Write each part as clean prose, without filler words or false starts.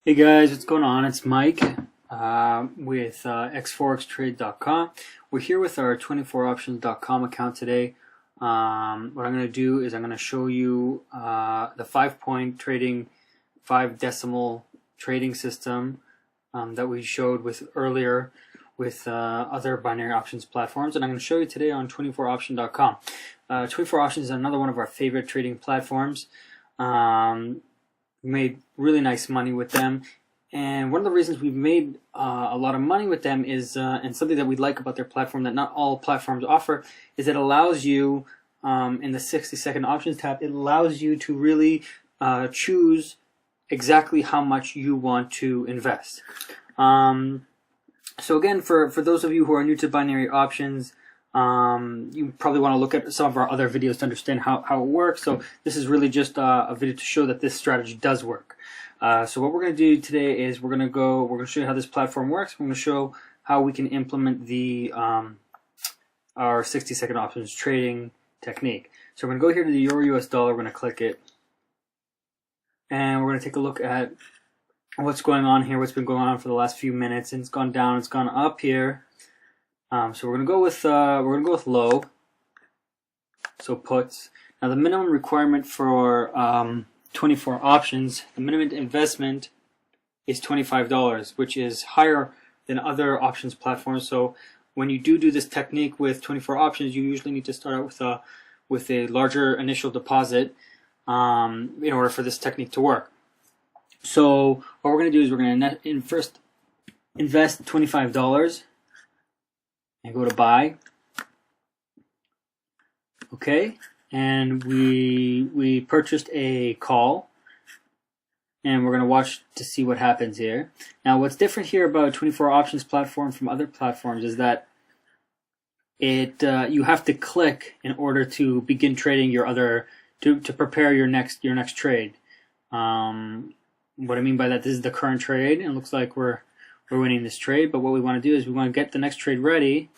Hey guys, what's going on? It's Mike with x4xtrade.com. We're here with our 24options.com account today. What I'm going to do is I'm going to show you the 5-point trading, 5 decimal trading system that we showed with earlier with other binary options platforms, and I'm going to show you today on 24option.com. 24options is another one of our favorite trading platforms. Made really nice money with them, and one of the reasons we've made a lot of money with them is and something that we like about their platform that not all platforms offer is it allows you in the 60-second options tab, it allows you to really choose exactly how much you want to invest. So again, for those of you who are new to binary options, you probably want to look at some of our other videos to understand how it works. So this is really just a video to show that this strategy does work. So what we're going to do today is we're going to show you how this platform works. We're going to show how we can implement the our 60-second options trading technique. So we're going to go here to the Euro US dollar. We're going to click it, and we're going to take a look at what's going on here, what's been going on for the last few minutes, and it's gone down, it's gone up here. So we're gonna go with low. So puts. Now the minimum requirement for 24 options, the minimum investment is $25, which is higher than other options platforms. So when you do this technique with 24 options, you usually need to start out with a larger initial deposit in order for this technique to work. So what we're gonna do is we're gonna first invest $25. And go to buy. Okay, and we purchased a call, and we're going to watch to see what happens here. Now what's different here about 24 options platform from other platforms is that you have to click in order to begin trading your other to prepare your next trade. What I mean by that, this is the current trade, and it looks like we're winning this trade, but what we want to do is we want to get the next trade ready,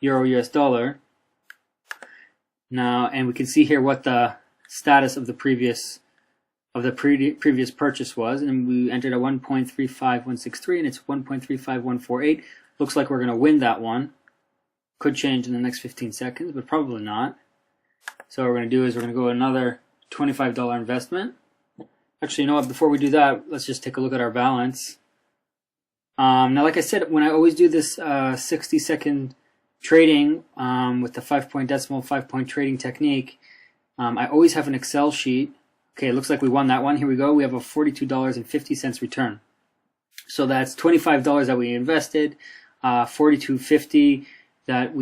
Euro US dollar. Now, and we can see here what the status of the previous purchase was, and we entered a 1.35163, and it's 1.35148. Looks like we're going to win that one. Could change in the next 15 seconds, but probably not. So what we're going to do is we're going to go another $25 investment. Actually, you know what? Before we do that, let's just take a look at our balance. Now, like I said, when I always do this 60-second trading with the 5-point trading technique, I always have an Excel sheet. Okay, it looks like we won that one. Here we go. We have a $42.50 return. So that's $25 that we invested, $42.50 that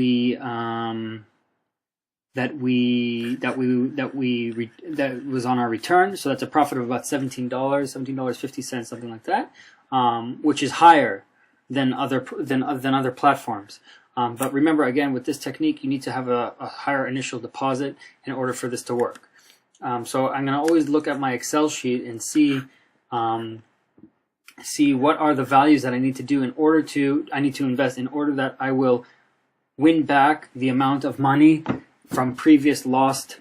was on our return. So that's a profit of about $17.50, something like that. Which is higher than other platforms. But remember, again, with this technique, you need to have a higher initial deposit in order for this to work. So I'm going to always look at my Excel sheet and see what are the values that I need to do I need to invest in order that I will win back the amount of money from previous lost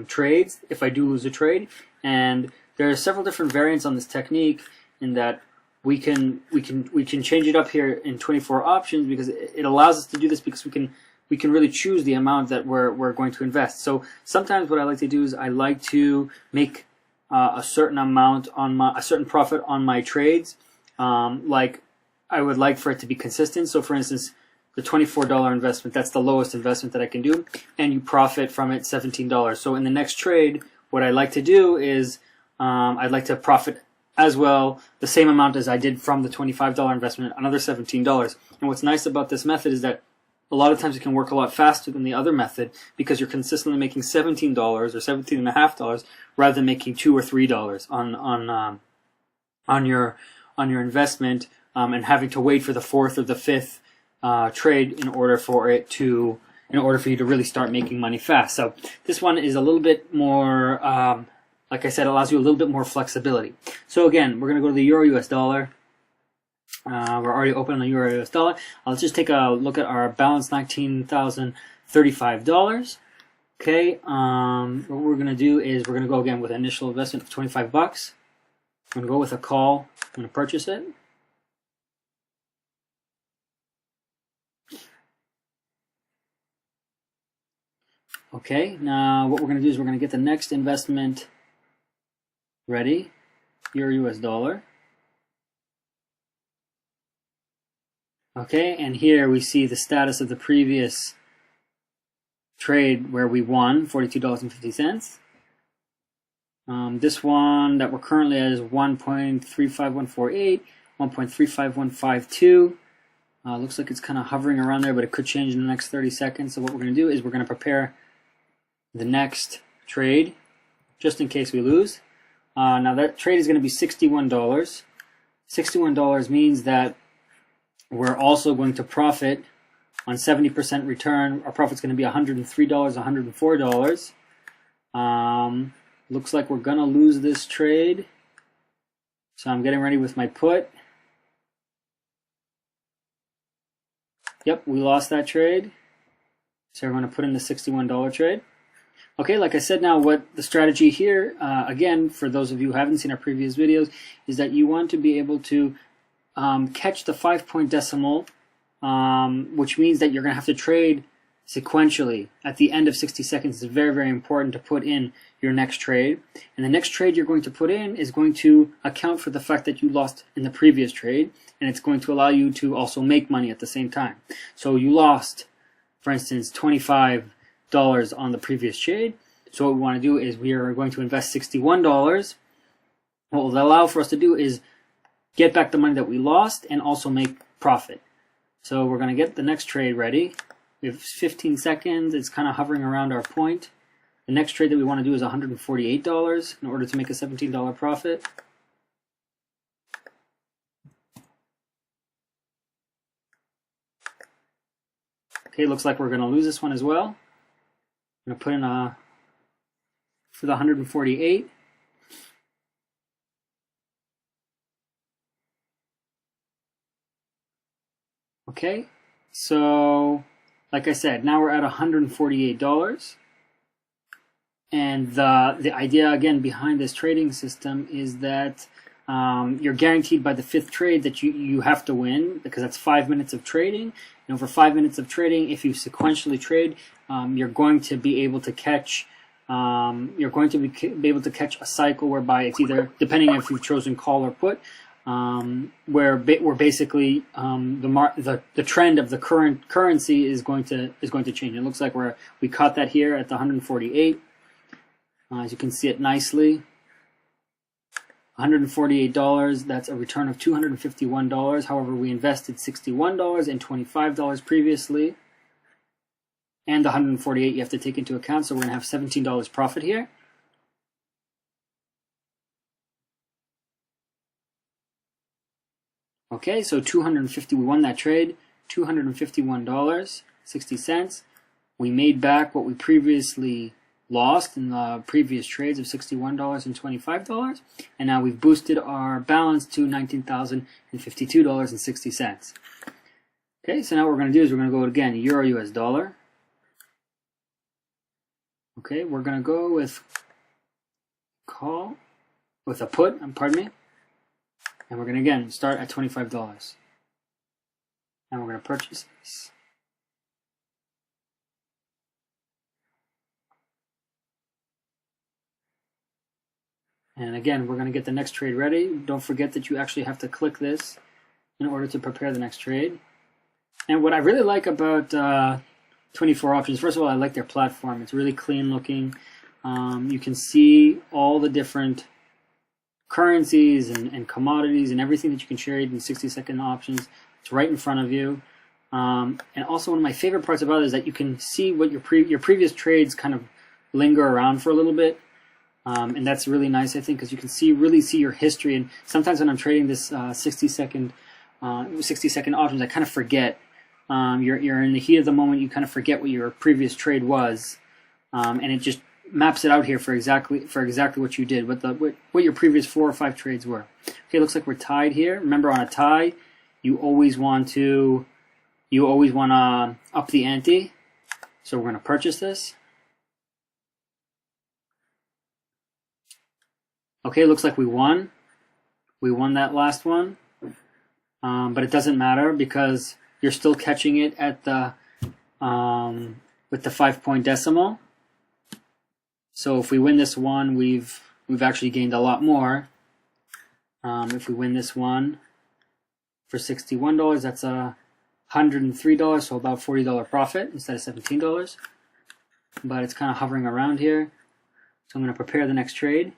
trades if I do lose a trade. And there are several different variants on this technique in that we can change it up here in 24 options because it allows us to do this because we can really choose the amount that we're going to invest. So sometimes what I like to do is I like to make a certain amount on a certain profit on my trades. Like I would like for it to be consistent. So for instance, the $24 investment, that's the lowest investment that I can do, and you profit from it $17. So in the next trade, what I like to do is I'd like to profit as well the same amount as I did from the $25 investment, another $17. And what's nice about this method is that a lot of times it can work a lot faster than the other method because you're consistently making $17 or $17.50 rather than making $2 or $3 on your investment and having to wait for the 4th or the 5th trade in order for you to really start making money fast. So this one is a little bit more like I said, allows you a little bit more flexibility. So again, we're going to go to the Euro US dollar. We're already open on the Euro US dollar. Let's just take a look at our balance, $19,035. Okay, what we're going to do is we're going to go again with an initial investment of $25. I'm going to go with a call. I'm going to purchase it. Okay, now what we're going to do is we're going to get the next investment ready, Euro US dollar. Okay, and here we see the status of the previous trade where we won $42.50. This one that we're currently at is 1.35148, 1.35152. Looks like it's kind of hovering around there, but it could change in the next 30 seconds. So what we're going to do is we're going to prepare the next trade just in case we lose. Now that trade is going to be $61. $61 means that we're also going to profit on 70% return. Our profit's going to be $103, $104. Looks like we're going to lose this trade. So I'm getting ready with my put. Yep, we lost that trade. So we're going to put in the $61 trade. Okay, like I said, now what the strategy here, again, for those of you who haven't seen our previous videos, is that you want to be able to catch the 5-point decimal, which means that you're going to have to trade sequentially at the end of 60 seconds. It's very, very important to put in your next trade. And the next trade you're going to put in is going to account for the fact that you lost in the previous trade, and it's going to allow you to also make money at the same time. So you lost, for instance, $25 on the previous trade. So what we want to do is we are going to invest $61. What will allow for us to do is get back the money that we lost and also make profit. So we're going to get the next trade ready. We have 15 seconds. It's kind of hovering around our point. The next trade that we want to do is $148 in order to make a $17 profit. Okay, looks like we're going to lose this one as well. I'm going to put in for the 148. Okay, so like I said, now we're at $148. And the idea, again, behind this trading system is that you're guaranteed by the 5th trade that you have to win, because that's 5 minutes of trading. And over 5 minutes of trading, if you sequentially trade, you're going to be able to catch be able to catch a cycle whereby it's either, depending on if you've chosen call or put, where basically the trend of the current currency is going to change. It looks like we caught that here at the 148. As you can see it nicely, $148. That's a return of $251. However, we invested $61 and $25 previously, and the 148 you have to take into account. So we're going to have $17 profit here. Okay, so $250. We won that trade. $251.60. We made back what we previously lost in the previous trades of $61 and $25, and now we've boosted our balance to $19,052.60. Okay, so now what we're going to do is we're going to go again, Euro US dollar. Okay, we're going to go with call, with a put, pardon me, and we're going to again start at $25. And we're going to purchase this. And again, we're going to get the next trade ready. Don't forget that you actually have to click this in order to prepare the next trade. And what I really like about 24 options, first of all, I like their platform. It's really clean looking. You can see all the different currencies and commodities and everything that you can trade in 60-second options. It's right in front of you. And also one of my favorite parts about it is that you can see what your previous trades kind of linger around for a little bit. And that's really nice, I think, because you can really see your history. And sometimes when I'm trading this 60-second options, I kind of forget. You're in the heat of the moment. You kind of forget what your previous trade was, and it just maps it out here for exactly what you did, what your previous 4 or 5 trades were. Okay, looks like we're tied here. Remember, on a tie, you always want to up the ante. So we're going to purchase this. Okay, looks like we won. We won that last one, but it doesn't matter because you're still catching it at the with the 5-point decimal. So if we win this one, we've actually gained a lot more. If we win this one for $61, that's $103, so about $40 profit instead of $17. But it's kind of hovering around here. So I'm going to prepare the next trade.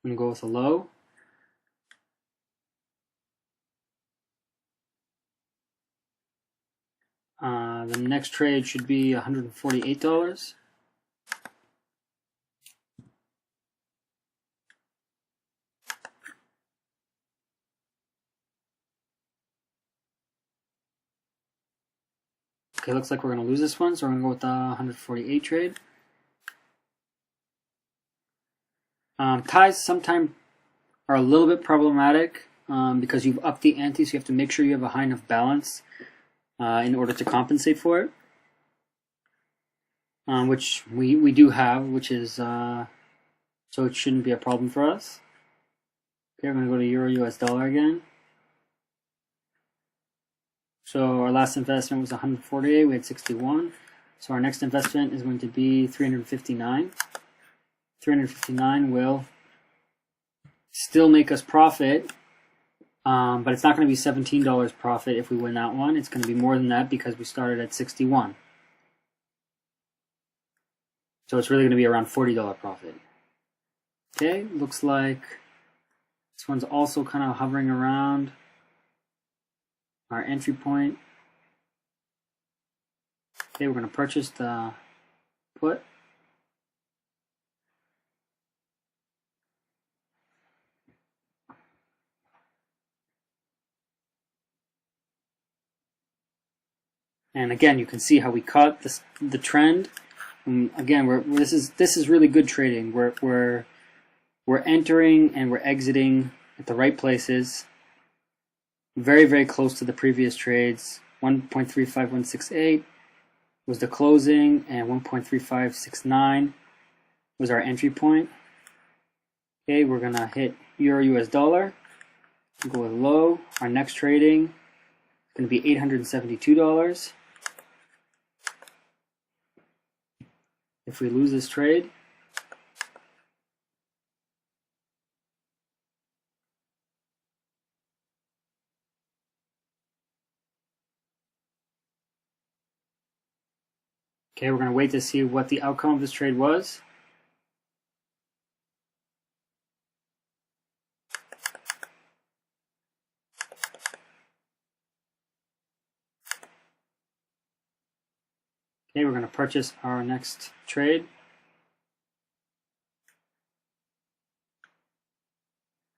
I'm going to go with a low. The next trade should be $148. Okay, looks like we're going to lose this one, so we're going to go with the 148 trade. Ties sometimes are a little bit problematic because you've upped the ante, so you have to make sure you have a high enough balance in order to compensate for it, which we do have, which is so it shouldn't be a problem for us. Okay, we're going to go to Euro US dollar again. So our last investment was 148, we had 61. So our next investment is going to be 359. 359 will still make us profit, but it's not going to be $17 profit if we win that one. It's going to be more than that because we started at 61. So it's really going to be around $40 profit. Okay, looks like this one's also kind of hovering around our entry point. Okay, we're going to purchase the put. And again, you can see how we caught the trend. Again, this is really good trading. We're entering and we're exiting at the right places. Very, very close to the previous trades. 1.35168 was the closing, and 1.3569 was our entry point. Okay, we're gonna hit Euro US dollar. Go with low. Our next trading is gonna be $872. If we lose this trade, okay, we're going to wait to see what the outcome of this trade was. Okay, we're going to purchase our next trade.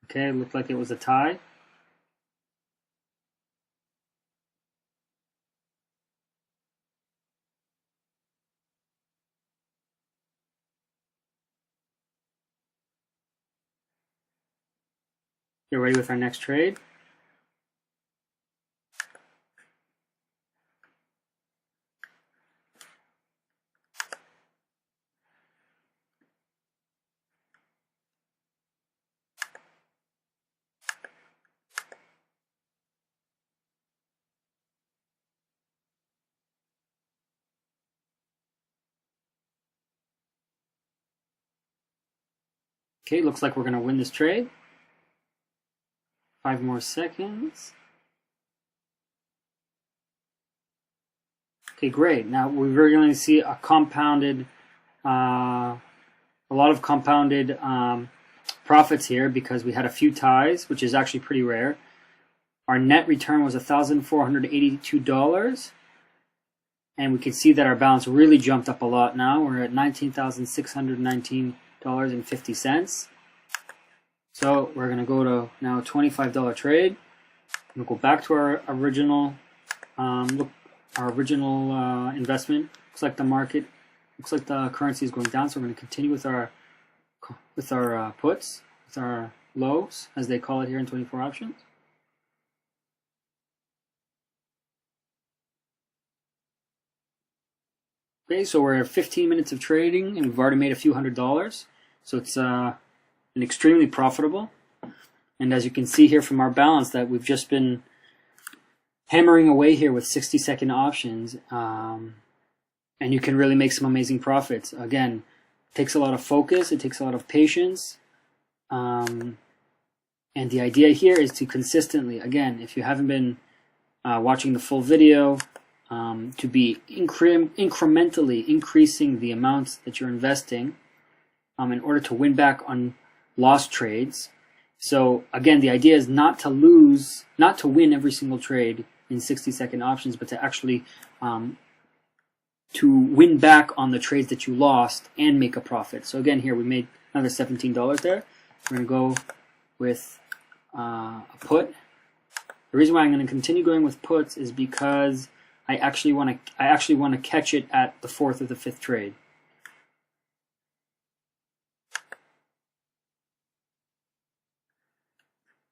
Okay, it looked like it was a tie. Get ready with our next trade. Okay, looks like we're going to win this trade. 5 more seconds. Okay, great. Now we're going to see a compounded, a lot of compounded profits here because we had a few ties, which is actually pretty rare. Our net return was $1,482, and we can see that our balance really jumped up a lot now. We're at $19,619.50. So we're going to go to now a $25 trade. We'll go back to our original investment. Looks like the market, looks like the currency is going down, so we're going to continue with our puts, with our lows, as they call it here in 24 options. Okay, so we're at 15 minutes of trading and we've already made a few $100s. So it's an extremely profitable. And as you can see here from our balance that we've just been hammering away here with 60-second options. And you can really make some amazing profits. Again, it takes a lot of focus. It takes a lot of patience. And the idea here is to consistently, again, if you haven't been watching the full video, to be incrementally increasing the amounts that you're investing in order to win back on lost trades. So again, the idea is not to lose, not to win every single trade in 60-second options, but to actually to win back on the trades that you lost and make a profit. So again, here we made another $17 there. We're going to go with a put. The reason why I'm going to continue going with puts is because I actually want to catch it at the 4th or the 5th trade.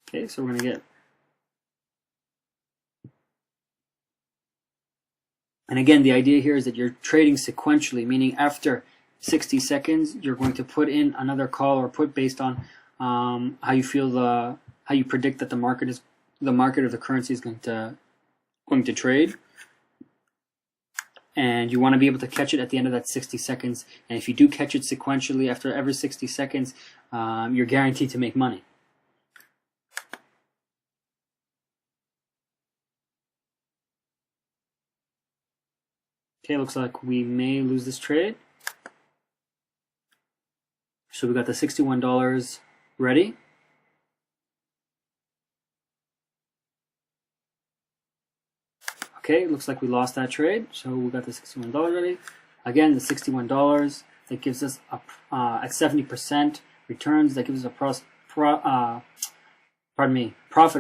Okay, so we're going to get, and again, the idea here is that you're trading sequentially, meaning after 60 seconds, you're going to put in another call or put based on how you feel how you predict that the market or the currency is going to trade. And you want to be able to catch it at the end of that 60 seconds. And if you do catch it sequentially after every 60 seconds, you're guaranteed to make money. Okay, looks like we may lose this trade. So we got the $61 ready. Okay, looks like we lost that trade. So we got the $61 ready. Again, the $61 that gives us at 70% returns. That gives us a profit of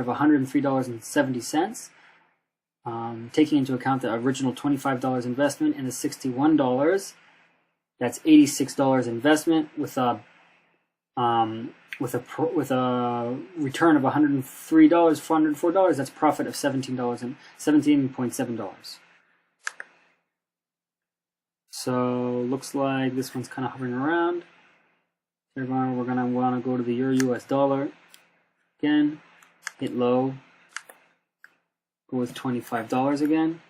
$103.70. Taking into account the original $25 investment and the $61, that's $86 investment with a return of $103, $404. That's profit of $17.7. So looks like this one's kind of hovering around. We're gonna want to go to the Euro US dollar again, hit low. Go with $25 again.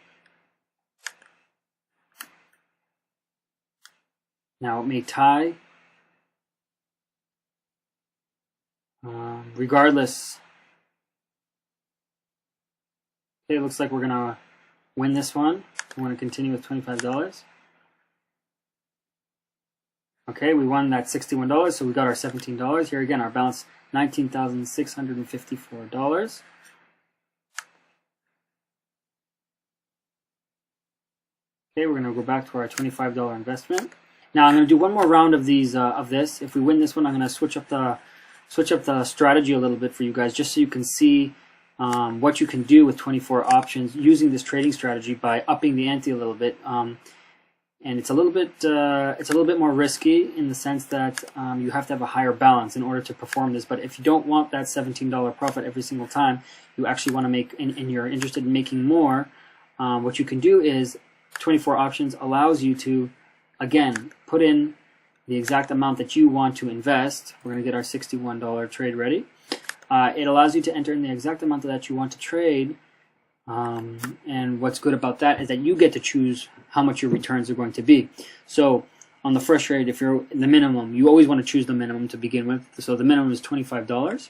Now it may tie. Regardless, okay, it looks like we're gonna win this one. We're gonna continue with $25. Okay, we won that $61, so we got our $17. Here again, our balance $19,654. Okay, we're going to go back to our $25 investment. Now I'm going to do one more round of these of this. If we win this one, I'm going to switch up the strategy a little bit for you guys, just so you can see what you can do with 24 options using this trading strategy by upping the ante a little bit. And it's a little bit more risky in the sense that you have to have a higher balance in order to perform this. But if you don't want that $17 profit every single time, you actually want to make, and you're interested in making more, what you can do is 24 options allows you to, again, put in the exact amount that you want to invest. We're going to get our $61 trade ready. It allows you to enter in the exact amount that you want to trade. And what's good about that is that you get to choose how much your returns are going to be. So on the first trade, if you're in the minimum, you always want to choose the minimum to begin with. So the minimum is $25.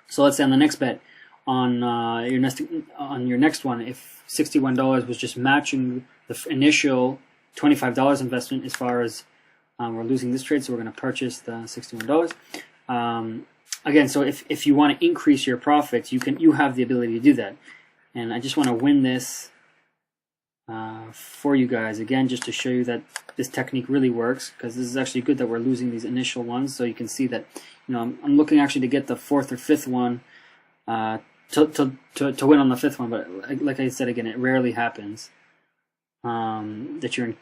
So let's say on the next bet, on your next one, if $61 was just matching the initial $25 investment, as far as we're losing this trade, so we're going to purchase the $61. Again, so if you want to increase your profits, you have the ability to do that. And I just want to win this for you guys again, just to show you that this technique really works, because this is actually good that we're losing these initial ones, so you can see that, you know, I'm looking actually to get the 4th or 5th one to win on the 5th one, but like I said again, it rarely happens that you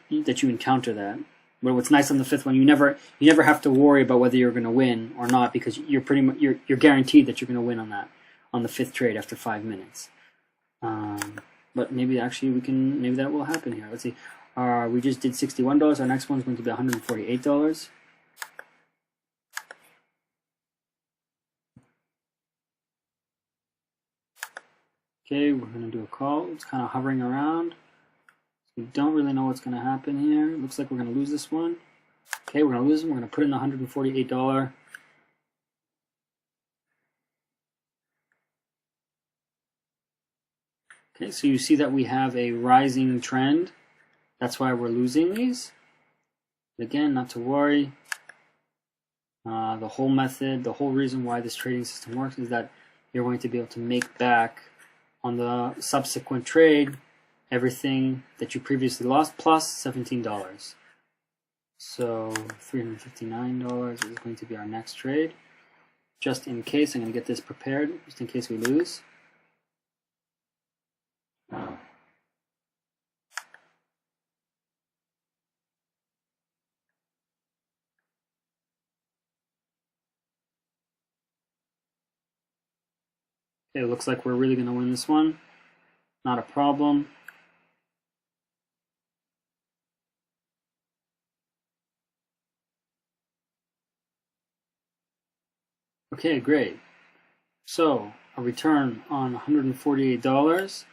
encounter that. But what's nice on the 5th one, you never have to worry about whether you're going to win or not, because you're pretty much you're guaranteed that you're going to win on the 5th trade after 5 minutes. But maybe actually maybe that will happen here. Let's see. We just did $61. Our next one is going to be $148. Okay, we're going to do a call. It's kind of hovering around. We don't really know what's going to happen here. Looks like we're going to lose this one. Okay, we're going to lose them. We're going to put in the $148. Okay, so you see that we have a rising trend. That's why we're losing these. But again, not to worry. The whole method, the whole reason why this trading system works is that you're going to be able to make back on the subsequent trade everything that you previously lost plus $17. So $359 is going to be our next trade. Just in case, I'm going to get this prepared, just in case we lose. Okay, it looks like we're really going to win this one. Not a problem. Okay, great. So, a return on $148.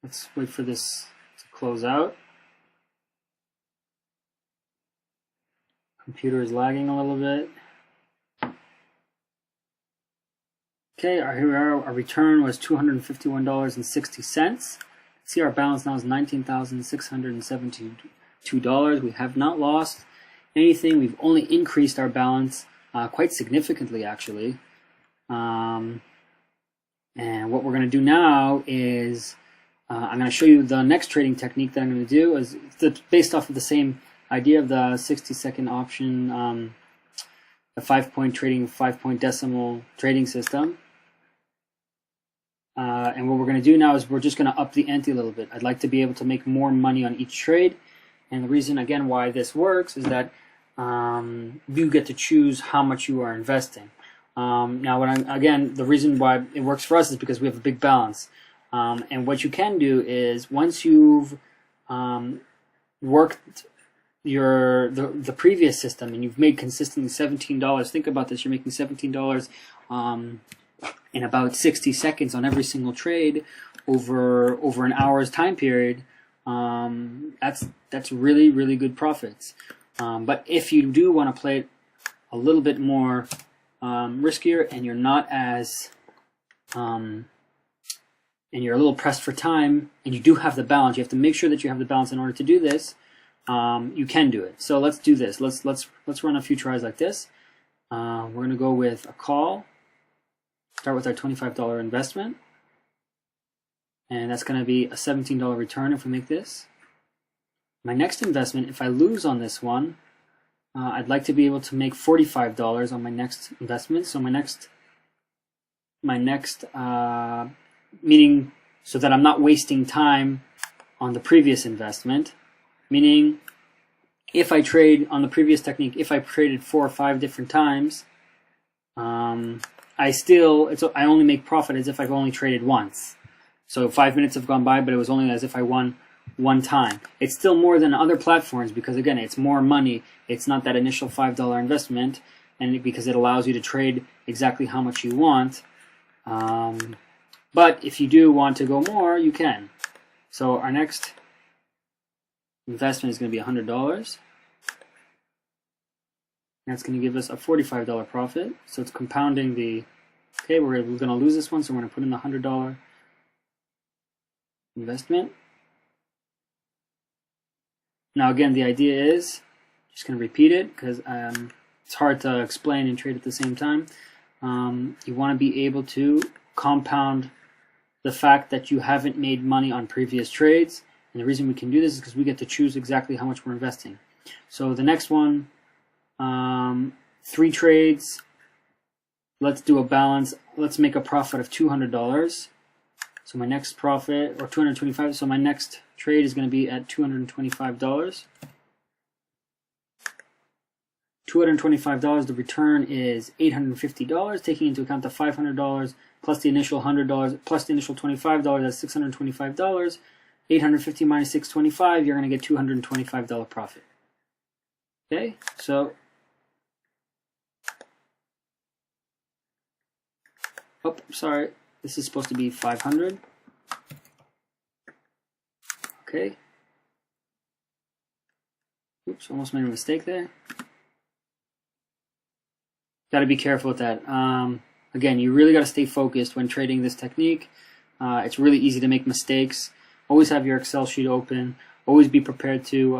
Let's wait for this to close out. Computer is lagging a little bit. Okay, here we are. Our return was $251.60. See, our balance now is $19,672. We have not lost anything. We've only increased our balance quite significantly, actually. And what we're going to do now is I'm going to show you the next trading technique that I'm going to do. Is based off of the same idea of the 60-second option, the 5-point trading, 5-point decimal trading system. And what we're going to do now is we're just going to up the ante a little bit. I'd like to be able to make more money on each trade. And the reason, again, why this works is that you get to choose how much you are investing. Now, again, the reason why it works for us is because we have a big balance. And what you can do is once you've worked the previous system and you've made consistently $17, think about this, you're making $17 in about 60 seconds on every single trade over an hour's time period. That's really, really good profits. But if you do want to play it a little bit more riskier and you're not as and you're a little pressed for time and you do have the balance, you have to make sure that you have the balance in order to do this. You can do it. So let's do this. Let's run a few tries like this. We're going to go with a call. Start with our $25 investment. And that's going to be a $17 return if we make this. My next investment, if I lose on this one, I'd like to be able to make $45 on my next investment. So my next meaning so that I'm not wasting time on the previous investment. Meaning, if I trade on the previous technique, if I traded 4 or 5 different times, I only make profit as if I've only traded once. So 5 minutes have gone by, but it was only as if I won one time. It's still more than other platforms because, again, it's more money. It's not that initial $5 investment, and because it allows you to trade exactly how much you want. But if you do want to go more, you can. So our next investment is going to be $100. That's going to give us a $45 profit. So it's compounding the... Okay, we're going to lose this one, so we're going to put in the $100 investment. Now again, the idea is, just going to repeat it because it's hard to explain and trade at the same time. You want to be able to compound the fact that you haven't made money on previous trades. And the reason we can do this is because we get to choose exactly how much we're investing. So the next one, 3 trades. Let's do a balance. Let's make a profit of $200. So my next profit, or $225. So my next trade is going to be at $225. $225. The return is $850, taking into account the $500 plus the initial $100 plus the initial $25. That's $625. 850 minus 625, you're going to get $225 profit. Okay, so sorry, this is supposed to be 500. Okay. Oops, almost made a mistake there. Got to be careful with that. Again, you really got to stay focused when trading this technique. It's really easy to make mistakes. Always have your Excel sheet open. Always be prepared to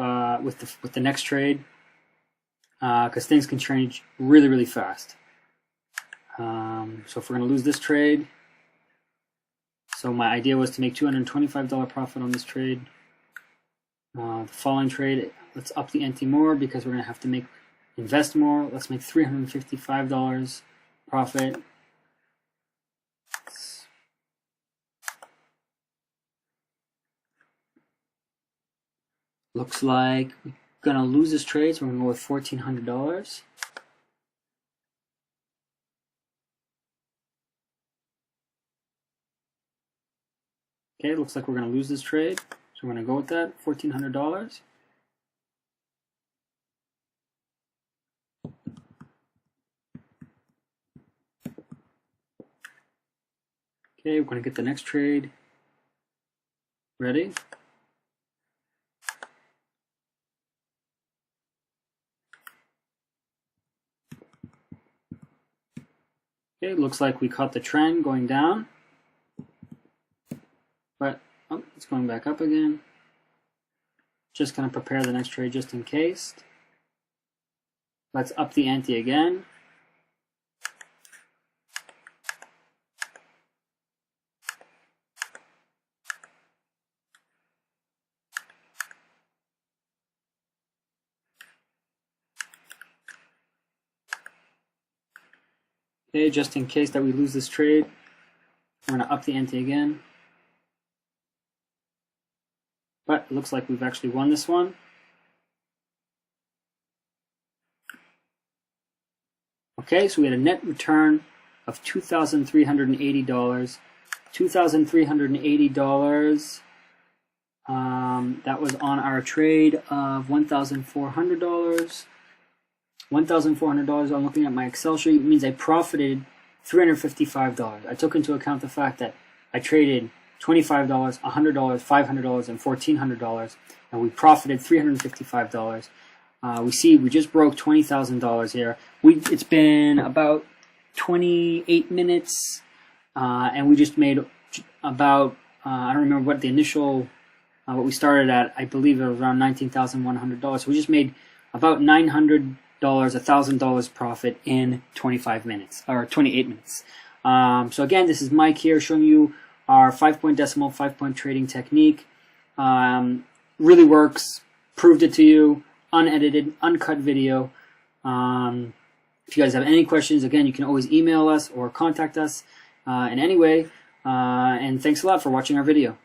with the next trade, because things can change really, really fast. So if we're going to lose this trade, so my idea was to make $225 profit on this trade. The following trade, let's up the ante more because we're going to have to invest more. Let's make $355 profit. Looks like we're going to lose this trade, so we're going to go with $1,400. Okay, looks like we're going to lose this trade, so we're going to go with that, $1,400. Okay, we're going to get the next trade ready. Okay, looks like we caught the trend going down, but it's going back up again. Just going to prepare the next trade just in case. Let's up the ante again. Okay, just in case that we lose this trade, we're going to up the ante again. But it looks like we've actually won this one. Okay, so we had a net return of $2,380. $2,380. That was on our trade of $1,400. $1,400. I'm looking at my Excel sheet. It means I profited $355. I took into account the fact that I traded $25, $100, $500, and $1,400, and we profited $355. We see we just broke $20,000 here. It's been about 28 minutes, and we just made about I don't remember what the initial what we started at. I believe it was around $19,100. So we just made about $900. $1,000 profit in 25 minutes or 28 minutes. So again, this is Mike here showing you our 5-point decimal 5-point trading technique. Really works. Proved it to you. Unedited, uncut video. If you guys have any questions, again, you can always email us or contact us in any way. And thanks a lot for watching our video.